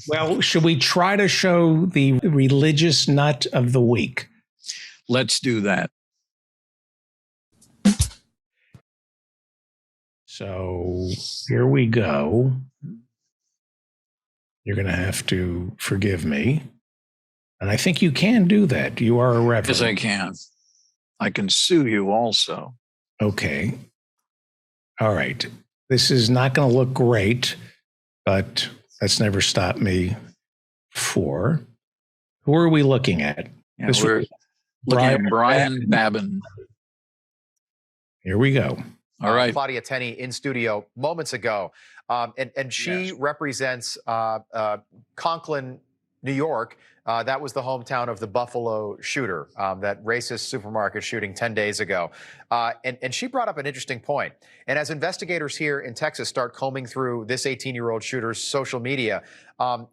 Well, should we try to show the religious nut of the week? Let's do that. So here we go. You're going to have to forgive me. And I think you can do that. You are a reverend. Yes, I can. I can sue you also. Okay. All right. This is not going to look great, but that's never stopped me before. Who are we looking at? Yeah, we're looking at Brian Babin. Here we go. All right. Claudia Tenney in studio moments ago. And she represents Conklin, New York. That was the hometown of the Buffalo shooter, that racist supermarket shooting 10 days ago. And she brought up an interesting point. And as investigators here in Texas start combing through this 18-year-old shooter's social media,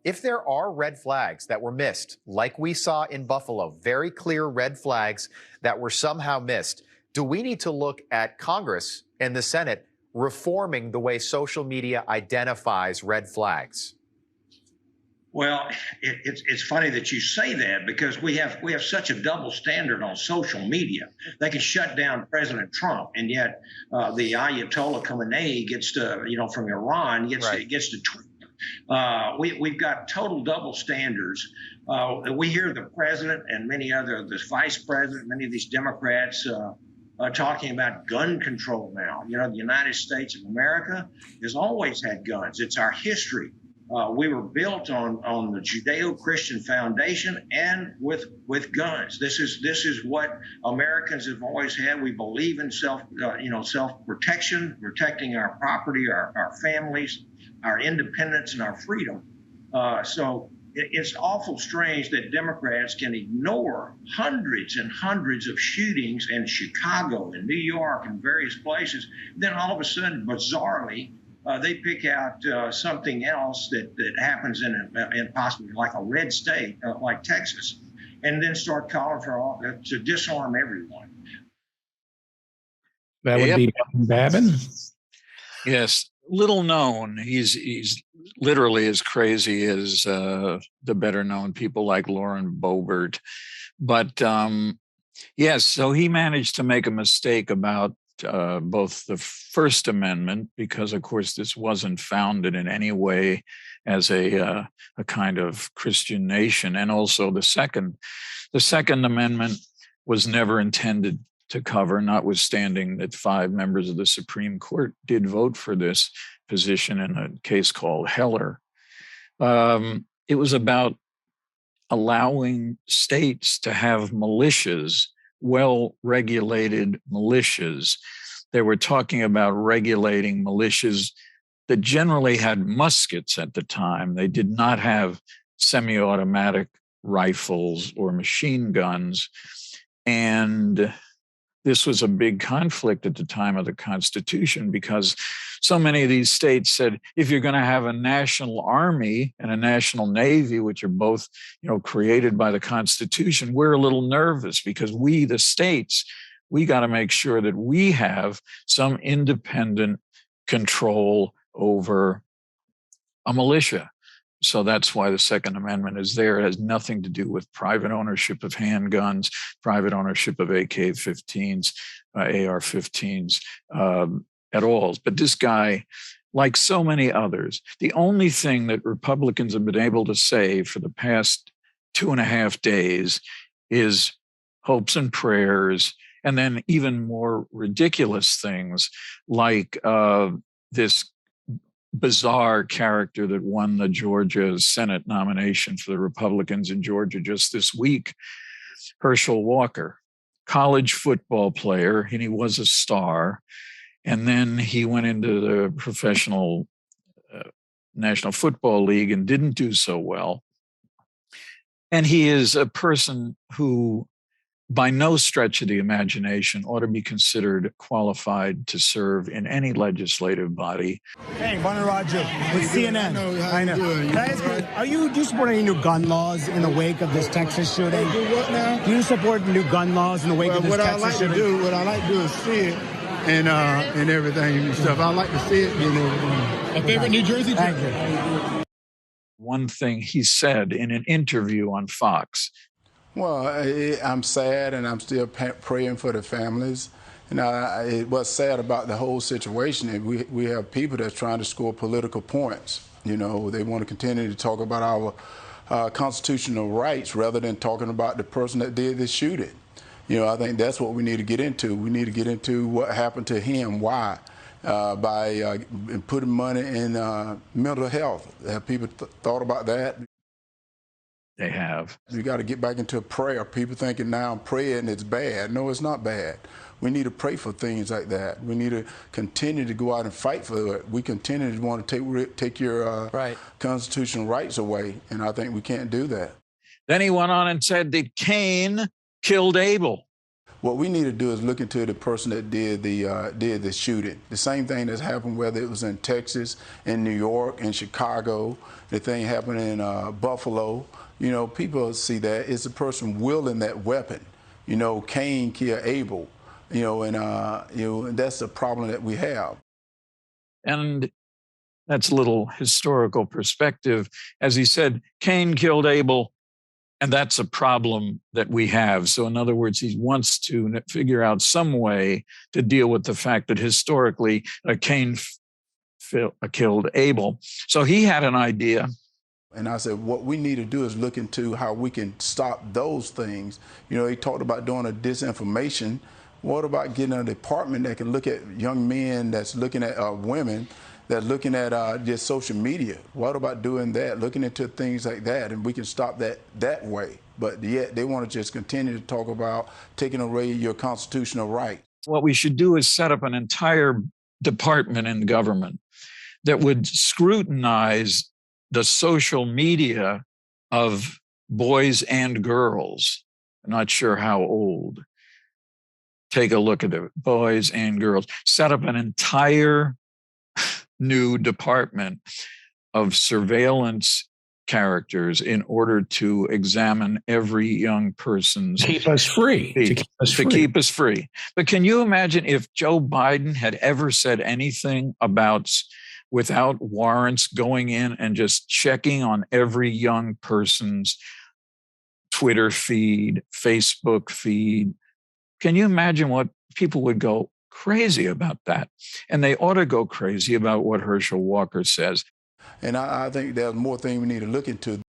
if there are red flags that were missed, like we saw in Buffalo, very clear red flags that were somehow missed, do we need to look at Congress and the Senate reforming the way social media identifies red flags? Well, it's funny that you say that, because we have such a double standard on social media. They can shut down President Trump, and yet the Ayatollah Khamenei gets to, from Iran, gets to tweet. We've got total double standards. We hear the president and the vice president, many of these Democrats talking about gun control now. The United States of America has always had guns. It's our history. We were built on the Judeo-Christian foundation and with guns. This is what Americans have always had. We believe in self-protection, protecting our property, our families, our independence, and our freedom. So it's awful strange that Democrats can ignore hundreds and hundreds of shootings in Chicago and New York and various places. Then all of a sudden, bizarrely, they pick out something else that happens in possibly like a red state like Texas, and then start calling for to disarm everyone. That would be Babin? Yes, little known. He's literally as crazy as the better known people like Lauren Boebert. But yes, so he managed to make a mistake about both the First Amendment, because of course this wasn't founded in any way as a kind of Christian nation, and also the Second Amendment was never intended to cover, notwithstanding that 5 members of the Supreme Court did vote for this position in a case called Heller. It was about allowing states to have militias, well-regulated militias. They were talking about regulating militias that generally had muskets at the time. They did not have semi-automatic rifles or machine guns. And this was a big conflict at the time of the Constitution, because so many of these states said, if you're going to have a national army and a national navy, which are both, created by the Constitution, we're a little nervous, because we, the states, we got to make sure that we have some independent control over a militia. So that's why the Second Amendment is there. It has nothing to do with private ownership of handguns, private ownership of AK-15s, AR-15s at all. But this guy, like so many others, the only thing that Republicans have been able to say for the past 2.5 days is hopes and prayers, and then even more ridiculous things like this bizarre character that won the Georgia Senate nomination for the Republicans in Georgia just this week, Herschel Walker, college football player, and he was a star. And then he went into the professional National Football League and didn't do so well. And he is a person who, by no stretch of the imagination, ought to be considered qualified to serve in any legislative body. Hey, Bonner Roger with CNN. I know. Can I ask you, do you support any new gun laws in the wake of this Texas shooting? Do what now? Do you support new gun laws in the wake of this Texas shooting? What I like to do is see it and everything and stuff. I like to see it and everything. A favorite New Jersey trip? Thank you. one thing he said in an interview on Fox. Well, I'm sad, and I'm still praying for the families. What's sad about the whole situation is we have people that's trying to score political points. They want to continue to talk about our constitutional rights rather than talking about the person that did the shooting. I think that's what we need to get into. We need to get into what happened to him, why, by putting money in mental health. Have people thought about that? They have. We got to get back into prayer. People thinking now praying it's bad. No, it's not bad. We need to pray for things like that. We need to continue to go out and fight for it. We continue to want to take your constitutional rights away, and I think we can't do that. Then he went on and said that Cain killed Abel. What we need to do is look into the person that did the shooting. The same thing that's happened, whether it was in Texas, in New York, in Chicago, the thing happened in Buffalo. People see that it's a person wielding that weapon. Cain killed Abel. And that's the problem that we have. And that's a little historical perspective. As he said, Cain killed Abel, and that's a problem that we have. So in other words, he wants to figure out some way to deal with the fact that historically Cain killed Abel. So he had an idea. And I said, what we need to do is look into how we can stop those things. He talked about doing a disinformation. What about getting a department that can look at young men that's looking at women, that's looking at just social media? What about doing that, looking into things like that, and we can stop that way? But yet they want to just continue to talk about taking away your constitutional right. What we should do is set up an entire department in government that would scrutinize the social media of boys and girls. I'm not sure how old. Take a look at the boys and girls. Set up an entire new department of surveillance characters in order to examine every young person's keep us free. To keep us free. But can you imagine if Joe Biden had ever said anything about, without warrants, going in and just checking on every young person's Twitter feed, Facebook feed? Can you imagine what people would go crazy about that? And they ought to go crazy about what Herschel Walker says. And I think there's more things we need to look into.